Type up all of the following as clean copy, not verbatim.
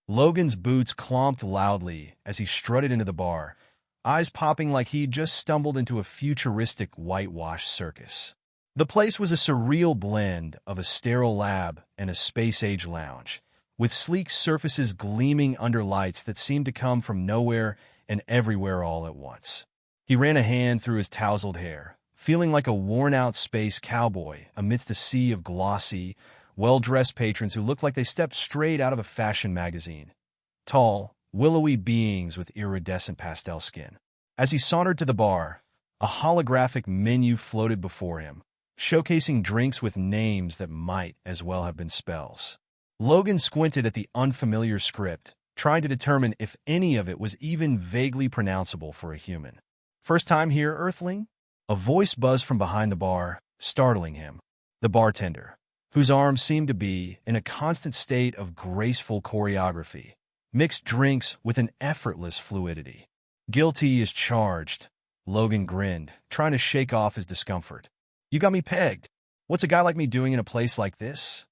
Logan's boots clomped loudly as he strutted into the bar, eyes popping like he'd just stumbled into a futuristic whitewash circus. The place was a surreal blend of a sterile lab and a space-age lounge, with sleek surfaces gleaming under lights that seemed to come from nowhere and everywhere all at once. He ran a hand through his tousled hair, feeling like a worn-out space cowboy amidst a sea of glossy, well-dressed patrons who looked like they stepped straight out of a fashion magazine. Tall, willowy beings with iridescent pastel skin. As he sauntered to the bar, a holographic menu floated before him, showcasing drinks with names that might as well have been spells. Logan squinted at the unfamiliar script, trying to determine if any of it was even vaguely pronounceable for a human. "First time here, Earthling?" A voice buzzed from behind the bar, startling him. The bartender, whose arms seemed to be in a constant state of graceful choreography, mixed drinks with an effortless fluidity. "Guilty as charged," Logan grinned, trying to shake off his discomfort. "You got me pegged. What's a guy like me doing in a place like this?"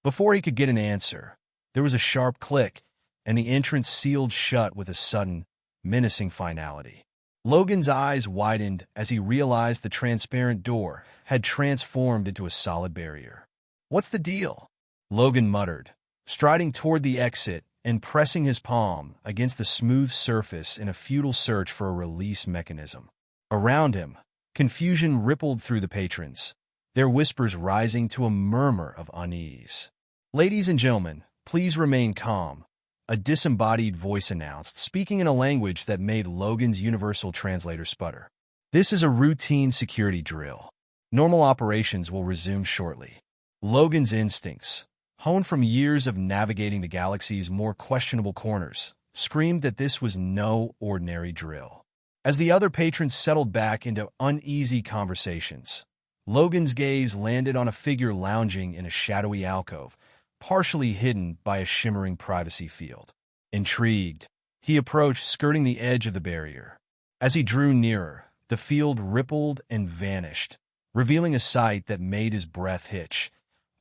Before he could get an answer, there was a sharp click, and the entrance sealed shut with a sudden, menacing finality. Logan's eyes widened as he realized the transparent door had transformed into a solid barrier. "What's the deal?" Logan muttered, striding toward the exit and pressing his palm against the smooth surface in a futile search for a release mechanism. Around him, confusion rippled through the patrons, their whispers rising to a murmur of unease. "Ladies and gentlemen, please remain calm," a disembodied voice announced, speaking in a language that made Logan's universal translator sputter. "This is a routine security drill. Normal operations will resume shortly." Logan's instincts, honed from years of navigating the galaxy's more questionable corners, screamed that this was no ordinary drill. As the other patrons settled back into uneasy conversations, Logan's gaze landed on a figure lounging in a shadowy alcove, partially hidden by a shimmering privacy field. Intrigued, he approached, skirting the edge of the barrier. As he drew nearer, the field rippled and vanished, revealing a sight that made his breath hitch.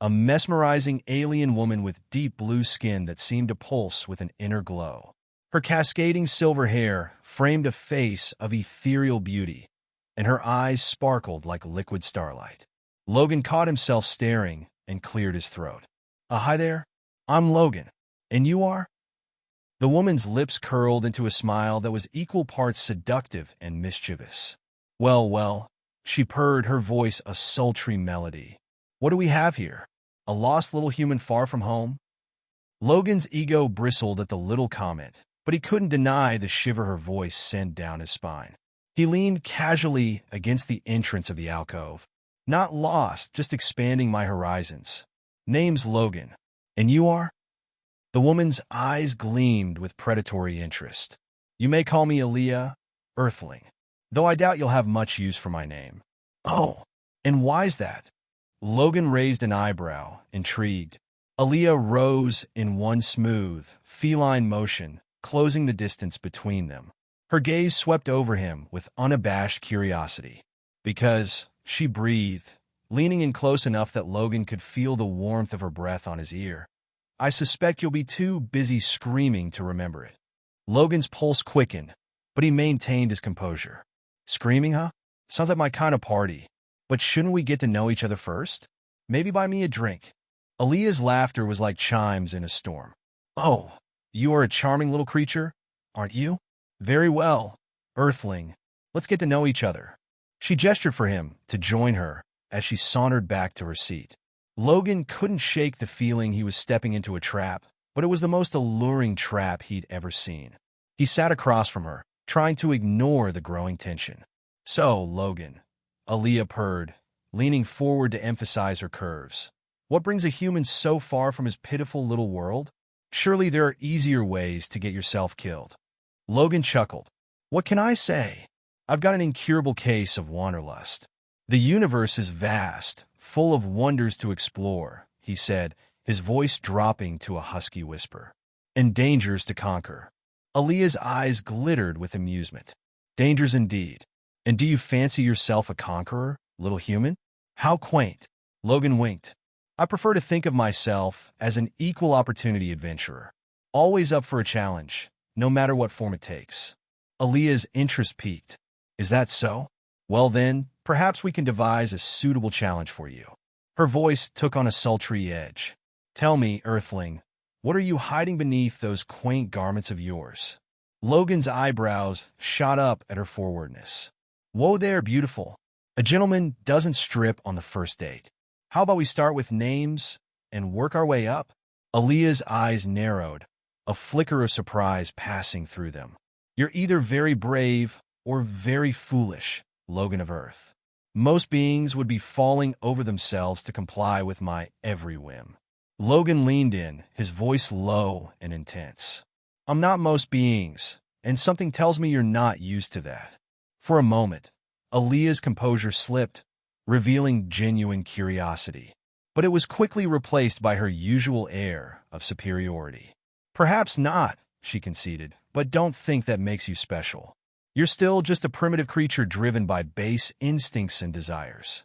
A mesmerizing alien woman with deep blue skin that seemed to pulse with an inner glow. Her cascading silver hair framed a face of ethereal beauty, and her eyes sparkled like liquid starlight. Logan caught himself staring and cleared his throat. "Hi there. I'm Logan. And you are?" The woman's lips curled into a smile that was equal parts seductive and mischievous. Well, she purred, her voice a sultry melody. "What do we have here? A lost little human far from home?" Logan's ego bristled at the little comment, but he couldn't deny the shiver her voice sent down his spine. He leaned casually against the entrance of the alcove. "Not lost, just expanding my horizons. Name's Logan. And you are?" The woman's eyes gleamed with predatory interest. "You may call me Aaliyah, Earthling, though I doubt you'll have much use for my name." "Oh, and why's that?" Logan raised an eyebrow, intrigued. Aaliyah rose in one smooth, feline motion, closing the distance between them. Her gaze swept over him with unabashed curiosity. "Because," she breathed, leaning in close enough that Logan could feel the warmth of her breath on his ear. "I suspect you'll be too busy screaming to remember it." Logan's pulse quickened, but he maintained his composure. "Screaming, huh? Sounds like my kind of party. But shouldn't we get to know each other first? Maybe buy me a drink." Aaliyah's laughter was like chimes in a storm. "Oh, you are a charming little creature, aren't you? Very well, Earthling. Let's get to know each other." She gestured for him to join her as she sauntered back to her seat. Logan couldn't shake the feeling he was stepping into a trap, but it was the most alluring trap he'd ever seen. He sat across from her, trying to ignore the growing tension. "So, Logan," Aaliyah purred, leaning forward to emphasize her curves. "What brings a human so far from his pitiful little world? Surely there are easier ways to get yourself killed." Logan chuckled. "What can I say? I've got an incurable case of wanderlust. The universe is vast, full of wonders to explore," he said, his voice dropping to a husky whisper. "And dangers to conquer." Aaliyah's eyes glittered with amusement. "Dangers indeed. And do you fancy yourself a conqueror, little human?" "How quaint." Logan winked. "I prefer to think of myself as an equal opportunity adventurer." always up for a challenge, no matter what form it takes. Aaliyah's interest peaked. Is that so? Well then, perhaps we can devise a suitable challenge for you. Her voice took on a sultry edge. Tell me, Earthling, what are you hiding beneath those quaint garments of yours? Logan's eyebrows shot up at her forwardness. Whoa there, beautiful. A gentleman doesn't strip on the first date. How about we start with names and work our way up? Aaliyah's eyes narrowed, a flicker of surprise passing through them. You're either very brave or very foolish, Logan of Earth. Most beings would be falling over themselves to comply with my every whim. Logan leaned in, his voice low and intense. I'm not most beings, and something tells me you're not used to that. For a moment, Aaliyah's composure slipped, revealing genuine curiosity. But it was quickly replaced by her usual air of superiority. Perhaps not, she conceded, but don't think that makes you special. You're still just a primitive creature driven by base instincts and desires.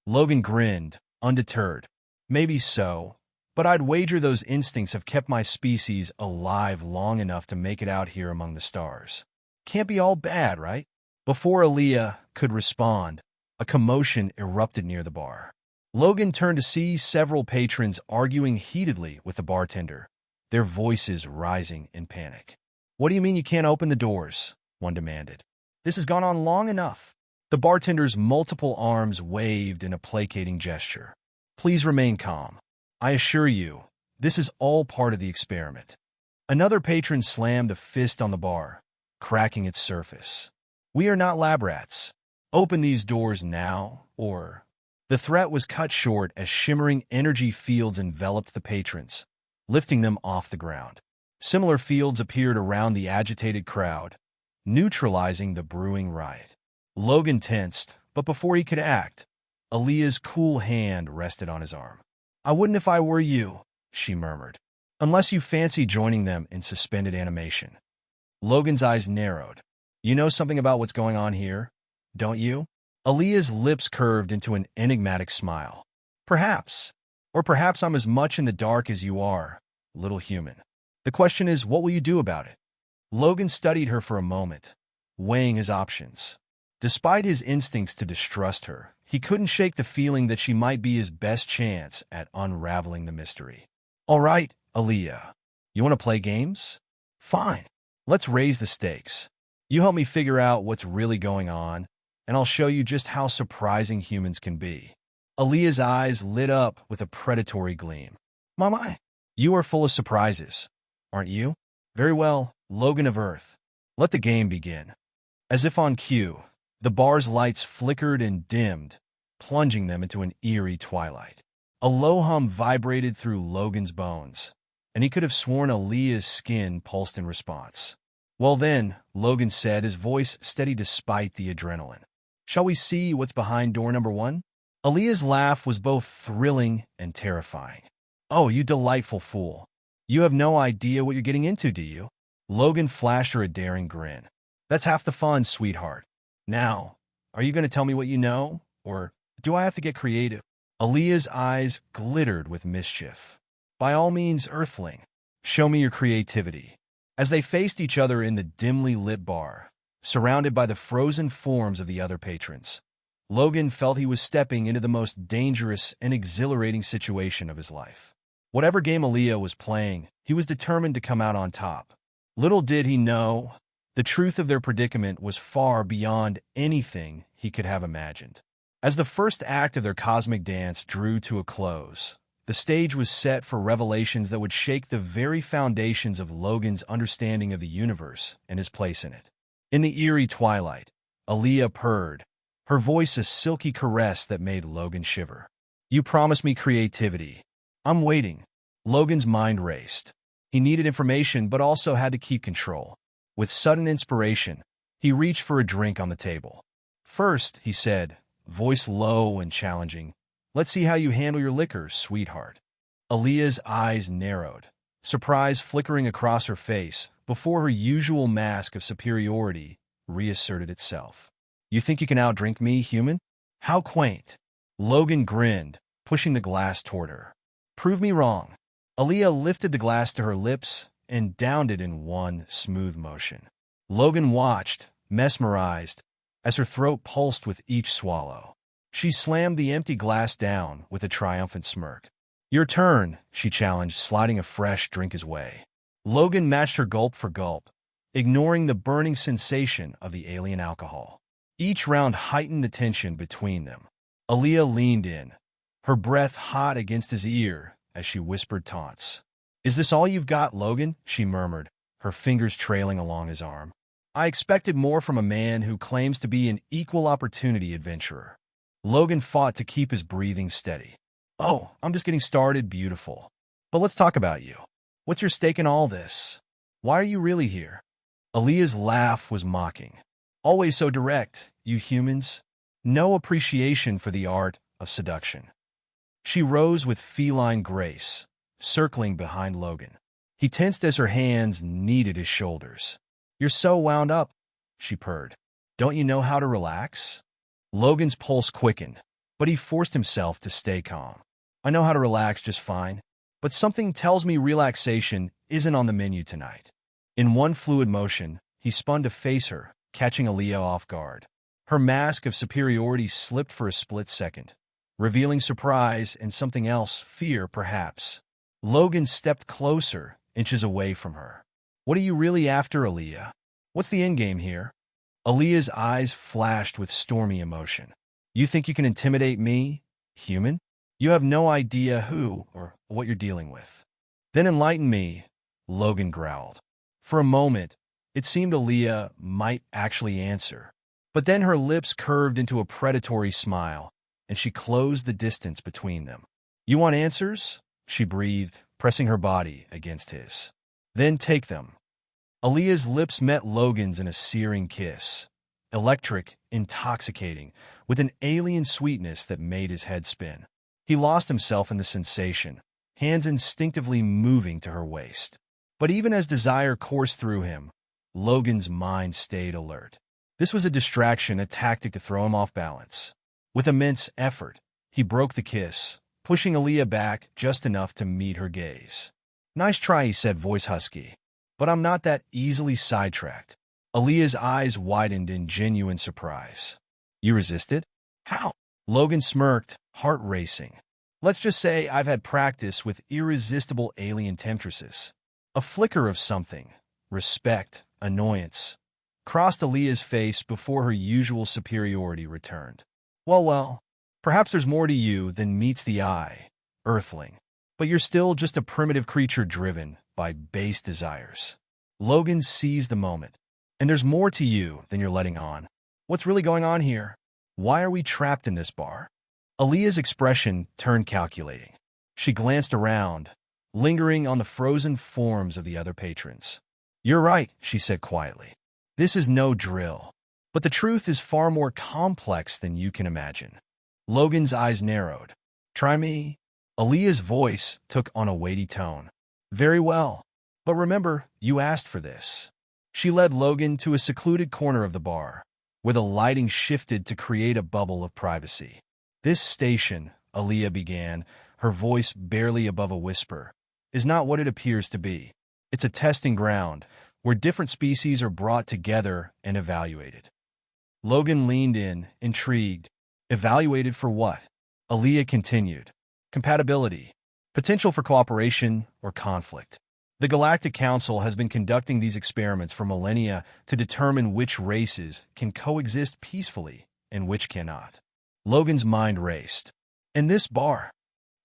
Logan grinned, undeterred. Maybe so, but I'd wager those instincts have kept my species alive long enough to make it out here among the stars. Can't be all bad, right? Before Aaliyah could respond, a commotion erupted near the bar. Logan turned to see several patrons arguing heatedly with the bartender, their voices rising in panic. What do you mean you can't open the doors? One demanded. This has gone on long enough. The bartender's multiple arms waved in a placating gesture. Please remain calm. I assure you, this is all part of the experiment. Another patron slammed a fist on the bar, cracking its surface. We are not lab rats. Open these doors now, or... The threat was cut short as shimmering energy fields enveloped the patrons, lifting them off the ground. Similar fields appeared around the agitated crowd, neutralizing the brewing riot. Logan tensed, but before he could act, Aaliyah's cool hand rested on his arm. I wouldn't if I were you, she murmured, unless you fancy joining them in suspended animation. Logan's eyes narrowed. You know something about what's going on here, don't you? Aaliyah's lips curved into an enigmatic smile. Perhaps. Or perhaps I'm as much in the dark as you are, little human. The question is, what will you do about it? Logan studied her for a moment, weighing his options. Despite his instincts to distrust her, he couldn't shake the feeling that she might be his best chance at unraveling the mystery. All right, Aaliyah. You want to play games? Fine. Let's raise the stakes. You help me figure out what's really going on, and I'll show you just how surprising humans can be. Aaliyah's eyes lit up with a predatory gleam. My, you are full of surprises, aren't you? Very well, Logan of Earth. Let the game begin. As if on cue, the bar's lights flickered and dimmed, plunging them into an eerie twilight. A low hum vibrated through Logan's bones, and he could have sworn Aaliyah's skin pulsed in response. Well then, Logan said, his voice steady despite the adrenaline. Shall we see what's behind door number 1? Aaliyah's laugh was both thrilling and terrifying. Oh, you delightful fool. You have no idea what you're getting into, do you? Logan flashed her a daring grin. That's half the fun, sweetheart. Now, are you going to tell me what you know, or do I have to get creative? Aaliyah's eyes glittered with mischief. By all means, Earthling, show me your creativity. As they faced each other in the dimly lit bar, surrounded by the frozen forms of the other patrons, Logan felt he was stepping into the most dangerous and exhilarating situation of his life. Whatever game Aaliyah was playing, he was determined to come out on top. Little did he know, the truth of their predicament was far beyond anything he could have imagined. As the first act of their cosmic dance drew to a close, the stage was set for revelations that would shake the very foundations of Logan's understanding of the universe and his place in it. In the eerie twilight, Aaliyah purred, her voice a silky caress that made Logan shiver. You promised me creativity. I'm waiting. Logan's mind raced. He needed information but also had to keep control. With sudden inspiration, he reached for a drink on the table. First, he said, voice low and challenging, let's see how you handle your liquors, sweetheart. Aaliyah's eyes narrowed, surprise flickering across her face before her usual mask of superiority reasserted itself. You think you can outdrink me, human? How quaint. Logan grinned, pushing the glass toward her. Prove me wrong. Aaliyah lifted the glass to her lips, and downed it in one smooth motion. Logan watched, mesmerized, as her throat pulsed with each swallow. She slammed the empty glass down with a triumphant smirk. "Your turn," she challenged, sliding a fresh drink his way. Logan matched her gulp for gulp, ignoring the burning sensation of the alien alcohol. Each round heightened the tension between them. Aaliyah leaned in, her breath hot against his ear as she whispered taunts. "Is this all you've got, Logan?" she murmured, her fingers trailing along his arm. "I expected more from a man who claims to be an equal opportunity adventurer." Logan fought to keep his breathing steady. "Oh, I'm just getting started, beautiful. But let's talk about you. What's your stake in all this? Why are you really here?" Aaliyah's laugh was mocking. "Always so direct, you humans. No appreciation for the art of seduction." She rose with feline grace, circling behind Logan. He tensed as her hands kneaded his shoulders. "You're so wound up," she purred. "Don't you know how to relax?" Logan's pulse quickened, but he forced himself to stay calm. "I know how to relax just fine, but something tells me relaxation isn't on the menu tonight." In one fluid motion, he spun to face her, catching Aaliyah off guard. Her mask of superiority slipped for a split second, revealing surprise and something else, fear perhaps. Logan stepped closer, inches away from her. "What are you really after, Aaliyah? What's the endgame here?" Aaliyah's eyes flashed with stormy emotion. "You think you can intimidate me, human? You have no idea who or what you're dealing with." "Then enlighten me," Logan growled. For a moment, it seemed Aaliyah might actually answer. But then her lips curved into a predatory smile, and she closed the distance between them. "You want answers?" she breathed, pressing her body against his. "Then take them." Aaliyah's lips met Logan's in a searing kiss, electric, intoxicating, with an alien sweetness that made his head spin. He lost himself in the sensation, hands instinctively moving to her waist. But even as desire coursed through him, Logan's mind stayed alert. This was a distraction, a tactic to throw him off balance. With immense effort, he broke the kiss, pushing Aaliyah back just enough to meet her gaze. "Nice try," he said, voice husky. "But I'm not that easily sidetracked." Aaliyah's eyes widened in genuine surprise. "You resisted? How?" Logan smirked, heart racing. "Let's just say I've had practice with irresistible alien temptresses." A flicker of something, respect, annoyance, crossed Aaliyah's face before her usual superiority returned. Well, perhaps there's more to you than meets the eye, Earthling. But you're still just a primitive creature driven by base desires." Logan seized the moment. "And there's more to you than you're letting on. What's really going on here? Why are we trapped in this bar?" Aaliyah's expression turned calculating. She glanced around, lingering on the frozen forms of the other patrons. "You're right," she said quietly. "This is no drill. But the truth is far more complex than you can imagine." Logan's eyes narrowed. "Try me?" Aaliyah's voice took on a weighty tone. "Very well. But remember, you asked for this." She led Logan to a secluded corner of the bar, where the lighting shifted to create a bubble of privacy. "This station," Aaliyah began, her voice barely above a whisper, "is not what it appears to be. It's a testing ground, where different species are brought together and evaluated." Logan leaned in, intrigued. "Evaluated for what?" Aaliyah continued. "Compatibility, potential for cooperation or conflict. The Galactic Council has been conducting these experiments for millennia to determine which races can coexist peacefully and which cannot." Logan's mind raced. "In this bar?"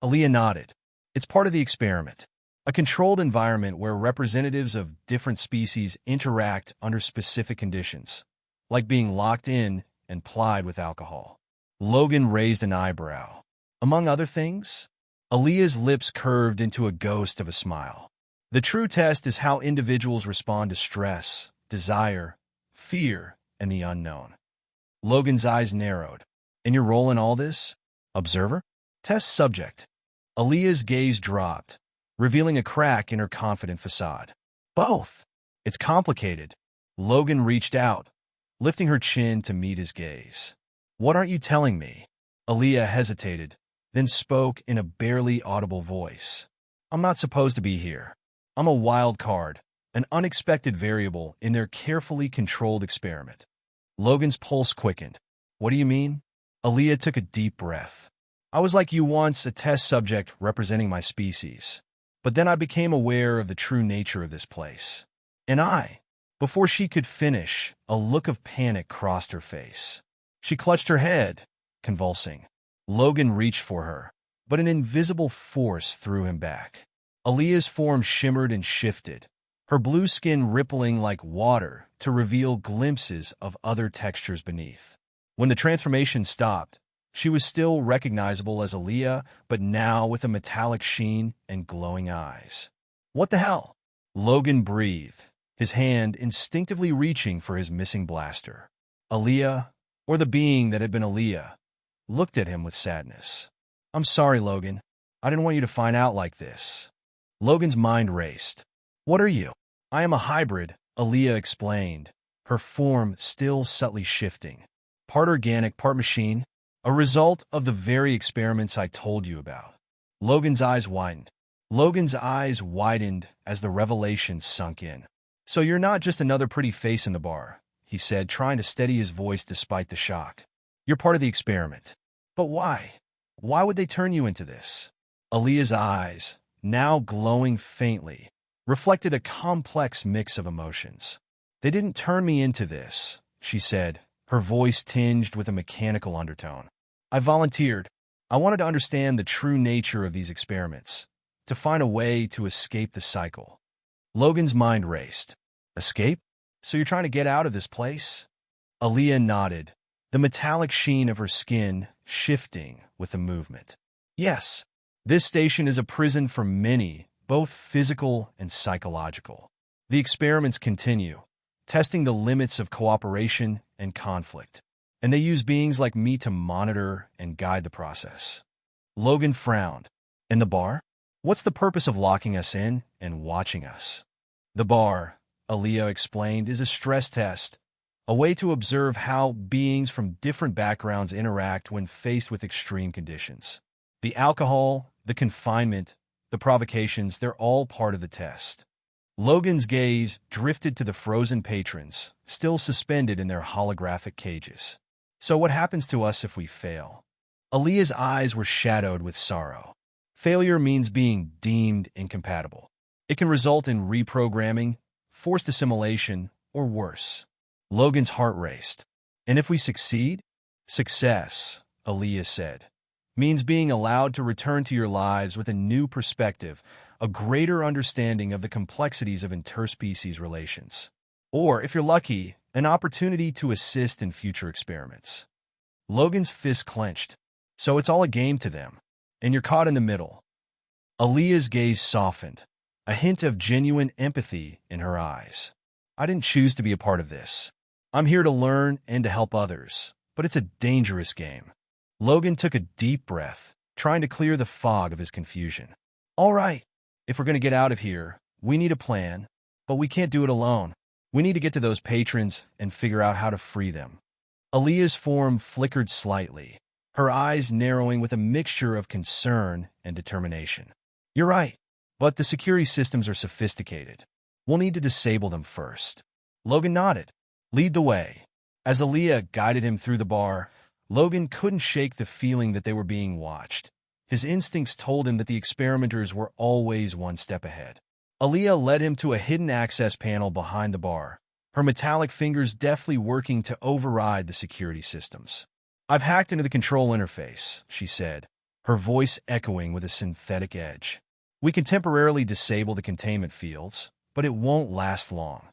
Aaliyah nodded. "It's part of the experiment. A controlled environment where representatives of different species interact under specific conditions, like being locked in and plied with alcohol." Logan raised an eyebrow. "Among other things?" Aaliyah's lips curved into a ghost of a smile. "The true test is how individuals respond to stress, desire, fear, and the unknown." Logan's eyes narrowed. "And your role in all this? Observer? Test subject?" Aaliyah's gaze dropped, revealing a crack in her confident facade. "Both. It's complicated." Logan reached out, lifting her chin to meet his gaze. "What aren't you telling me?" Aaliyah hesitated, then spoke in a barely audible voice. "I'm not supposed to be here." I'm a wild card, an unexpected variable in their carefully controlled experiment. Logan's pulse quickened. What do you mean? Aaliyah took a deep breath. I was like you once, a test subject representing my species. But then I became aware of the true nature of this place. Before she could finish, a look of panic crossed her face. She clutched her head, convulsing. Logan reached for her, but an invisible force threw him back. Aaliyah's form shimmered and shifted, her blue skin rippling like water to reveal glimpses of other textures beneath. When the transformation stopped, she was still recognizable as Aaliyah, but now with a metallic sheen and glowing eyes. What the hell? Logan breathed, his hand instinctively reaching for his missing blaster. Aaliyah, or the being that had been Aaliyah, looked at him with sadness. I'm sorry, Logan. I didn't want you to find out like this. Logan's mind raced. What are you? I am a hybrid, Aaliyah explained, her form still subtly shifting. Part organic, part machine, a result of the very experiments I told you about. Logan's eyes widened. As the revelation sunk in. So you're not just another pretty face in the bar, he said, trying to steady his voice despite the shock. You're part of the experiment. But why? Why would they turn you into this? Aaliyah's eyes, now glowing faintly, reflected a complex mix of emotions. They didn't turn me into this, she said, her voice tinged with a mechanical undertone. I volunteered. I wanted to understand the true nature of these experiments, to find a way to escape the cycle. Logan's mind raced. Escape? So you're trying to get out of this place? Aaliyah nodded, the metallic sheen of her skin shifting with the movement. Yes, this station is a prison for many, both physical and psychological. The experiments continue, testing the limits of cooperation and conflict, and they use beings like me to monitor and guide the process. Logan frowned. In the bar? What's the purpose of locking us in and watching us? The bar, Aaliyah explained, is a stress test, a way to observe how beings from different backgrounds interact when faced with extreme conditions. The alcohol, the confinement, the provocations, they're all part of the test. Logan's gaze drifted to the frozen patrons, still suspended in their holographic cages. So what happens to us if we fail? Aaliyah's eyes were shadowed with sorrow. Failure means being deemed incompatible. It can result in reprogramming, forced assimilation, or worse. Logan's heart raced. And if we succeed? Success, Aaliyah said, means being allowed to return to your lives with a new perspective, a greater understanding of the complexities of interspecies relations. Or, if you're lucky, an opportunity to assist in future experiments. Logan's fist clenched. So it's all a game to them, and you're caught in the middle. Aaliyah's gaze softened, a hint of genuine empathy in her eyes. I didn't choose to be a part of this. I'm here to learn and to help others, but it's a dangerous game. Logan took a deep breath, trying to clear the fog of his confusion. All right, if we're going to get out of here, we need a plan, but we can't do it alone. We need to get to those patrons and figure out how to free them. Aaliyah's form flickered slightly, her eyes narrowing with a mixture of concern and determination. You're right, but the security systems are sophisticated. We'll need to disable them first. Logan nodded. Lead the way. As Aaliyah guided him through the bar, Logan couldn't shake the feeling that they were being watched. His instincts told him that the experimenters were always one step ahead. Aaliyah led him to a hidden access panel behind the bar, her metallic fingers deftly working to override the security systems. I've hacked into the control interface, she said, her voice echoing with a synthetic edge. We can temporarily disable the containment fields, but it won't last long.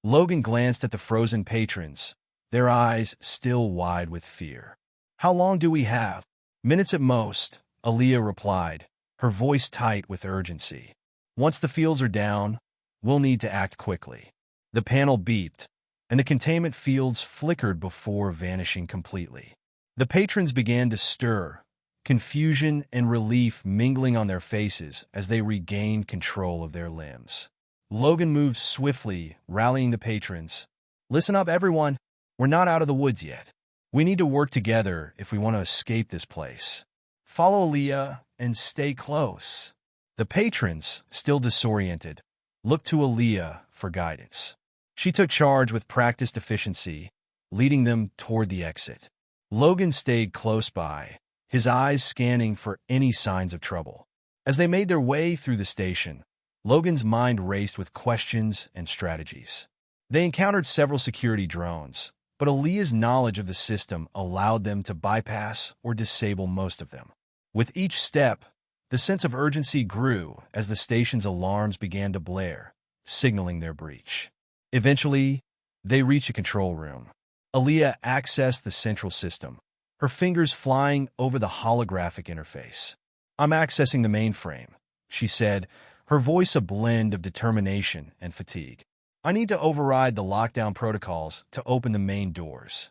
Logan glanced at the frozen patrons, their eyes still wide with fear. How long do we have? Minutes at most, Aaliyah replied, her voice tight with urgency. Once the fields are down, we'll need to act quickly. The panel beeped, and the containment fields flickered before vanishing completely. The patrons began to stir, confusion and relief mingling on their faces as they regained control of their limbs. Logan moved swiftly, rallying the patrons. Listen up, everyone. We're not out of the woods yet. We need to work together if we want to escape this place. Follow Aaliyah and stay close. The patrons, still disoriented, looked to Aaliyah for guidance. She took charge with practiced efficiency, leading them toward the exit. Logan stayed close by, his eyes scanning for any signs of trouble. As they made their way through the station, Logan's mind raced with questions and strategies. They encountered several security drones, but Aaliyah's knowledge of the system allowed them to bypass or disable most of them. With each step, the sense of urgency grew as the station's alarms began to blare, signaling their breach. Eventually, they reached a control room. Aaliyah accessed the central system, her fingers flying over the holographic interface. "I'm accessing the mainframe," she said, her voice a blend of determination and fatigue. "I need to override the lockdown protocols to open the main doors."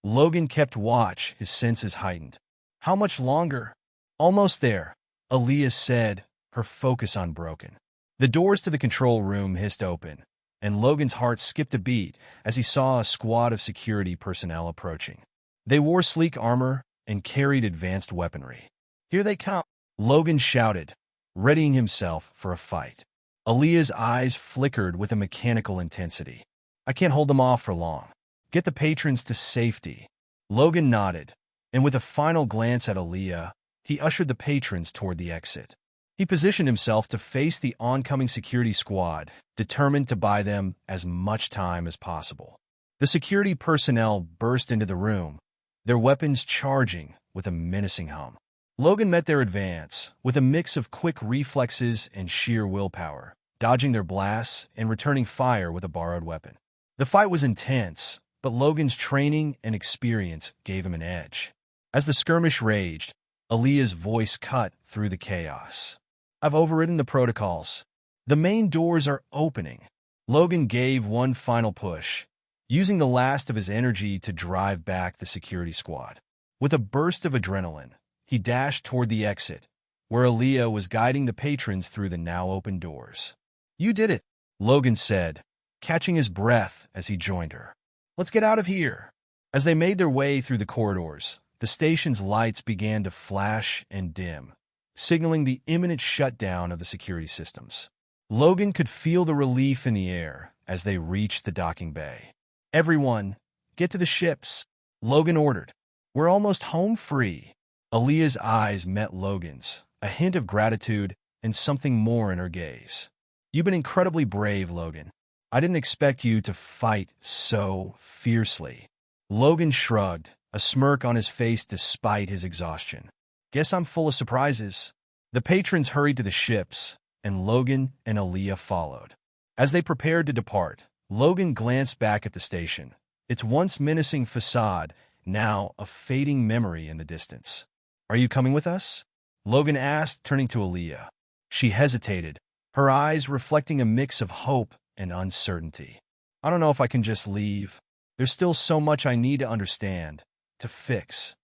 Logan kept watch, his senses heightened. "How much longer?" "Almost there," Aaliyah said, her focus unbroken. The doors to the control room hissed open, and Logan's heart skipped a beat as he saw a squad of security personnel approaching. They wore sleek armor and carried advanced weaponry. "Here they come," Logan shouted, readying himself for a fight. Aaliyah's eyes flickered with a mechanical intensity. "I can't hold them off for long. Get the patrons to safety." Logan nodded, and with a final glance at Aaliyah, he ushered the patrons toward the exit. He positioned himself to face the oncoming security squad, determined to buy them as much time as possible. The security personnel burst into the room, their weapons charging with a menacing hum. Logan met their advance with a mix of quick reflexes and sheer willpower, dodging their blasts and returning fire with a borrowed weapon. The fight was intense, but Logan's training and experience gave him an edge. As the skirmish raged, Aaliyah's voice cut through the chaos. "I've overridden the protocols. The main doors are opening." Logan gave one final push, using the last of his energy to drive back the security squad. With a burst of adrenaline, he dashed toward the exit, where Aaliyah was guiding the patrons through the now open doors. "You did it," Logan said, catching his breath as he joined her. "Let's get out of here." As they made their way through the corridors, the station's lights began to flash and dim, signaling the imminent shutdown of the security systems. Logan could feel the relief in the air as they reached the docking bay. "Everyone, get to the ships," Logan ordered. "We're almost home free." Aaliyah's eyes met Logan's, a hint of gratitude and something more in her gaze. "You've been incredibly brave, Logan. I didn't expect you to fight so fiercely." Logan shrugged, a smirk on his face despite his exhaustion. "Guess I'm full of surprises." The patrons hurried to the ships, and Logan and Aaliyah followed. As they prepared to depart, Logan glanced back at the station, its once menacing facade now a fading memory in the distance. "Are you coming with us?" Logan asked, turning to Aaliyah. She hesitated, her eyes reflecting a mix of hope and uncertainty. "I don't know if I can just leave. There's still so much I need to understand, to fix."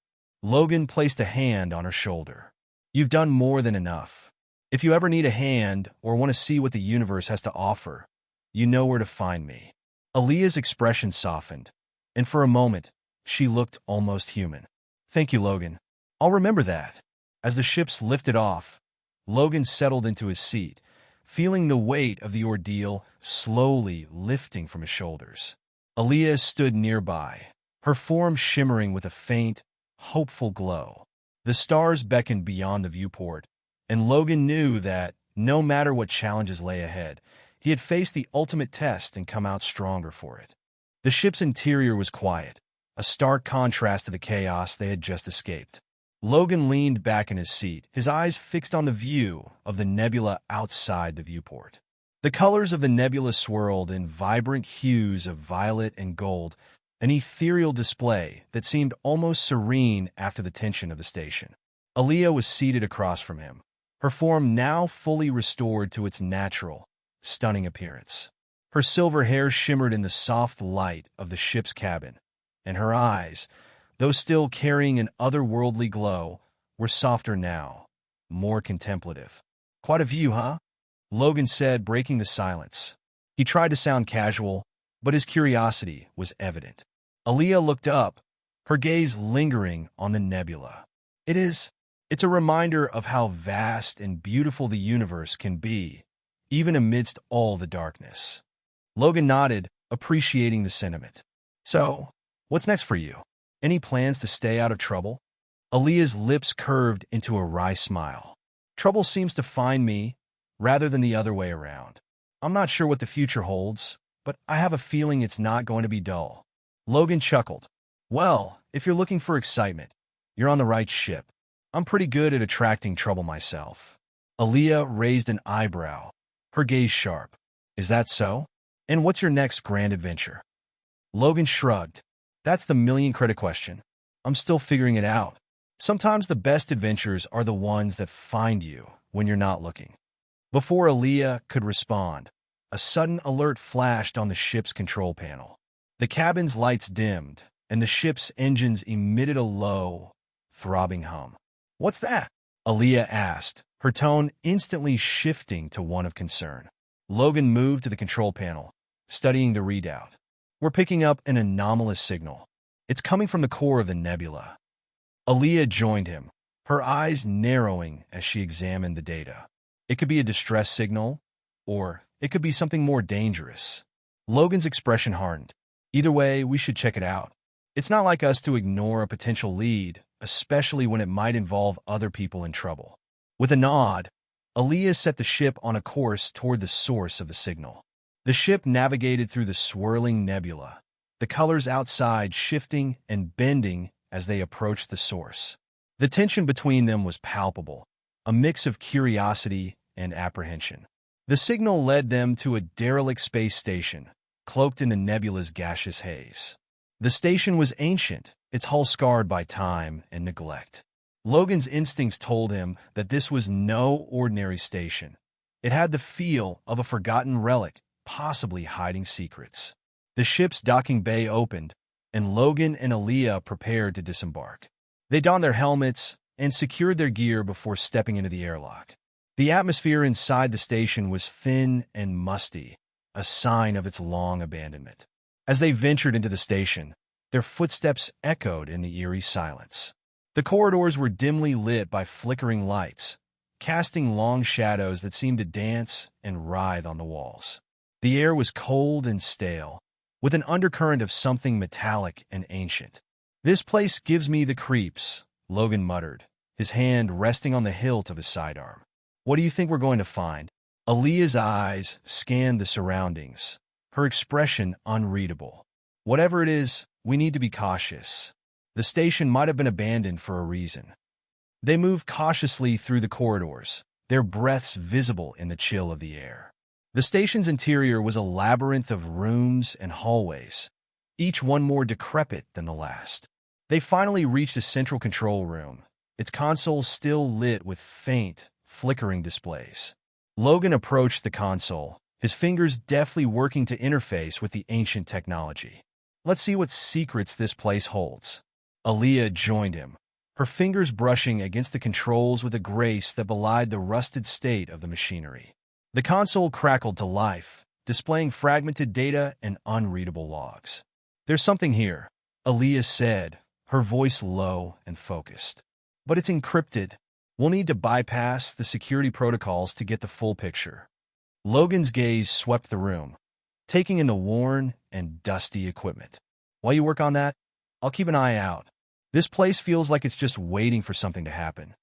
Logan placed a hand on her shoulder. "You've done more than enough. If you ever need a hand or want to see what the universe has to offer, you know where to find me." Aaliyah's expression softened, and for a moment, she looked almost human. "Thank you, Logan. I'll remember that." As the ships lifted off, Logan settled into his seat, feeling the weight of the ordeal slowly lifting from his shoulders. Aaliyah stood nearby, her form shimmering with a faint, hopeful glow. The stars beckoned beyond the viewport, and Logan knew that, no matter what challenges lay ahead, he had faced the ultimate test and come out stronger for it. The ship's interior was quiet, a stark contrast to the chaos they had just escaped. Logan leaned back in his seat, his eyes fixed on the view of the nebula outside the viewport. The colors of the nebula swirled in vibrant hues of violet and gold, an ethereal display that seemed almost serene after the tension of the station. Aaliyah was seated across from him, her form now fully restored to its natural, stunning appearance. Her silver hair shimmered in the soft light of the ship's cabin, and her eyes, though still carrying an otherworldly glow, were softer now, more contemplative. "Quite a view, huh?" Logan said, breaking the silence. He tried to sound casual, but his curiosity was evident. Aaliyah looked up, her gaze lingering on the nebula. It's a reminder of how vast and beautiful the universe can be, even amidst all the darkness. Logan nodded, appreciating the sentiment. So, what's next for you? Any plans to stay out of trouble? Aaliyah's lips curved into a wry smile. Trouble seems to find me, rather than the other way around. I'm not sure what the future holds, but I have a feeling it's not going to be dull. Logan chuckled. Well, if you're looking for excitement, you're on the right ship. I'm pretty good at attracting trouble myself. Aaliyah raised an eyebrow, her gaze sharp. Is that so? And what's your next grand adventure? Logan shrugged. That's the million-credit question. I'm still figuring it out. Sometimes the best adventures are the ones that find you when you're not looking. Before Aaliyah could respond, a sudden alert flashed on the ship's control panel. The cabin's lights dimmed, and the ship's engines emitted a low, throbbing hum. What's that? Aaliyah asked, her tone instantly shifting to one of concern. Logan moved to the control panel, studying the readout. We're picking up an anomalous signal. It's coming from the core of the nebula. Aaliyah joined him, her eyes narrowing as she examined the data. It could be a distress signal, or it could be something more dangerous. Logan's expression hardened. Either way, we should check it out. It's not like us to ignore a potential lead, especially when it might involve other people in trouble. With a nod, Aaliyah set the ship on a course toward the source of the signal. The ship navigated through the swirling nebula, the colors outside shifting and bending as they approached the source. The tension between them was palpable, a mix of curiosity and apprehension. The signal led them to a derelict space station, cloaked in the nebula's gaseous haze. The station was ancient, its hull scarred by time and neglect. Logan's instincts told him that this was no ordinary station. It had the feel of a forgotten relic, possibly hiding secrets. The ship's docking bay opened, and Logan and Aaliyah prepared to disembark. They donned their helmets and secured their gear before stepping into the airlock. The atmosphere inside the station was thin and musty, a sign of its long abandonment. As they ventured into the station, their footsteps echoed in the eerie silence. The corridors were dimly lit by flickering lights, casting long shadows that seemed to dance and writhe on the walls. The air was cold and stale, with an undercurrent of something metallic and ancient. This place gives me the creeps, Logan muttered, his hand resting on the hilt of his sidearm. What do you think we're going to find? Aaliyah's eyes scanned the surroundings, her expression unreadable. Whatever it is, we need to be cautious. The station might have been abandoned for a reason. They moved cautiously through the corridors, their breaths visible in the chill of the air. The station's interior was a labyrinth of rooms and hallways, each one more decrepit than the last. They finally reached a central control room, its console still lit with faint, flickering displays. Logan approached the console, his fingers deftly working to interface with the ancient technology. Let's see what secrets this place holds. Aaliyah joined him, her fingers brushing against the controls with a grace that belied the rusted state of the machinery. The console crackled to life, displaying fragmented data and unreadable logs. There's something here, Aaliyah said, her voice low and focused. But it's encrypted. We'll need to bypass the security protocols to get the full picture. Logan's gaze swept the room, taking in the worn and dusty equipment. While you work on that, I'll keep an eye out. This place feels like it's just waiting for something to happen.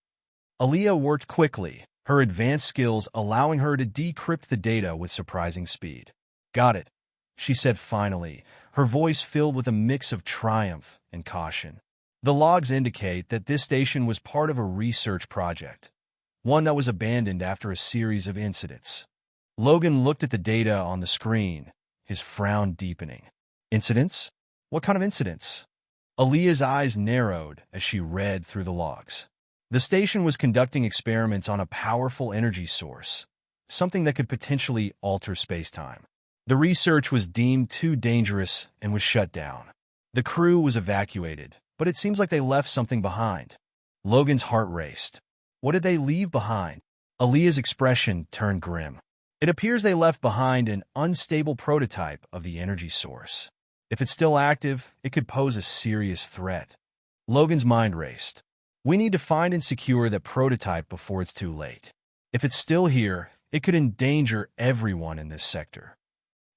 Aaliyah worked quickly, her advanced skills allowing her to decrypt the data with surprising speed. Got it, she said finally, her voice filled with a mix of triumph and caution. The logs indicate that this station was part of a research project, one that was abandoned after a series of incidents. Logan looked at the data on the screen, his frown deepening. Incidents? What kind of incidents? Aaliyah's eyes narrowed as she read through the logs. The station was conducting experiments on a powerful energy source, something that could potentially alter space-time. The research was deemed too dangerous and was shut down. The crew was evacuated, but it seems like they left something behind. Logan's heart raced. What did they leave behind? Aaliyah's expression turned grim. It appears they left behind an unstable prototype of the energy source. If it's still active, it could pose a serious threat. Logan's mind raced. We need to find and secure that prototype before it's too late. If it's still here, It could endanger everyone in this sector.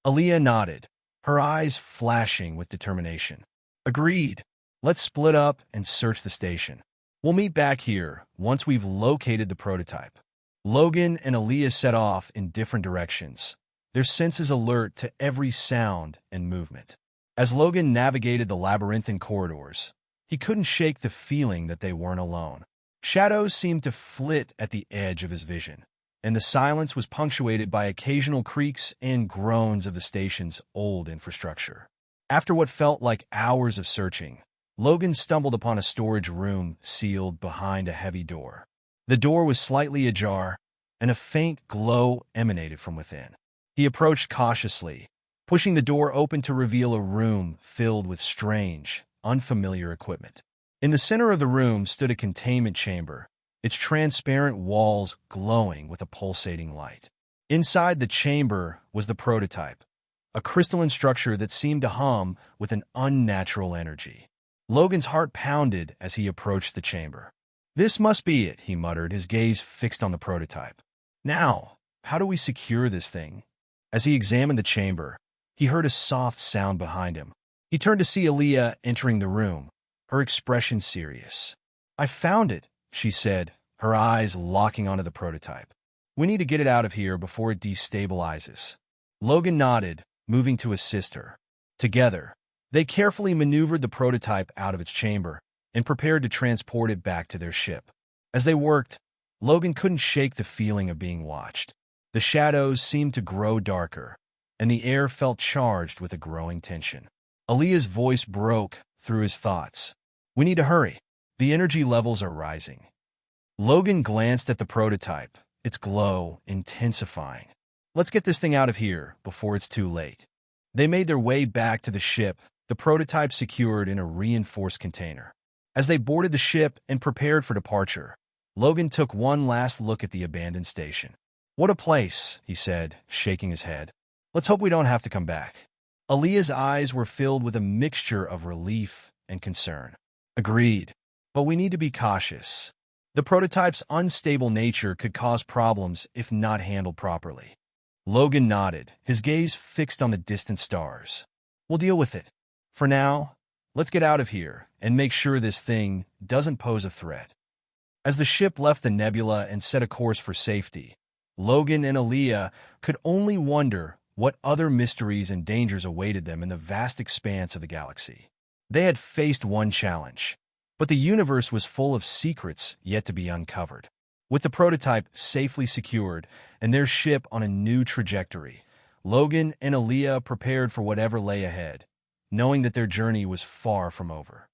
Aaliyah nodded, her eyes flashing with determination. Agreed. Let's split up and search the station. We'll meet back here once we've located the prototype. Logan and Aaliyah set off in different directions, their senses alert to every sound and movement. As Logan navigated the labyrinthine corridors, he couldn't shake the feeling that they weren't alone. Shadows seemed to flit at the edge of his vision, and the silence was punctuated by occasional creaks and groans of the station's old infrastructure. After what felt like hours of searching, Logan stumbled upon a storage room sealed behind a heavy door. The door was slightly ajar, and a faint glow emanated from within. He approached cautiously, pushing the door open to reveal a room filled with strange, unfamiliar equipment. In the center of the room stood a containment chamber, its transparent walls glowing with a pulsating light. Inside the chamber was the prototype, a crystalline structure that seemed to hum with an unnatural energy. Logan's heart pounded as he approached the chamber. "This must be it," he muttered, his gaze fixed on the prototype. "Now, how do we secure this thing?" As he examined the chamber, he heard a soft sound behind him. He turned to see Aaliyah entering the room, her expression serious. "I found it," she said, her eyes locking onto the prototype. "We need to get it out of here before it destabilizes." Logan nodded, moving to assist her. Together, they carefully maneuvered the prototype out of its chamber and prepared to transport it back to their ship. As they worked, Logan couldn't shake the feeling of being watched. The shadows seemed to grow darker, and the air felt charged with a growing tension. Aaliyah's voice broke through his thoughts. "We need to hurry. The energy levels are rising." Logan glanced at the prototype, its glow intensifying. "Let's get this thing out of here before it's too late." They made their way back to the ship, the prototype secured in a reinforced container. As they boarded the ship and prepared for departure, Logan took one last look at the abandoned station. "What a place," he said, shaking his head. "Let's hope we don't have to come back." Aaliyah's eyes were filled with a mixture of relief and concern. "Agreed. But we need to be cautious. The prototype's unstable nature could cause problems if not handled properly." Logan nodded, his gaze fixed on the distant stars. "We'll deal with it. For now, let's get out of here and make sure this thing doesn't pose a threat." As the ship left the nebula and set a course for safety, Logan and Aaliyah could only wonder what other mysteries and dangers awaited them in the vast expanse of the galaxy. They had faced one challenge, but the universe was full of secrets yet to be uncovered. With the prototype safely secured and their ship on a new trajectory, Logan and Aaliyah prepared for whatever lay ahead, knowing that their journey was far from over.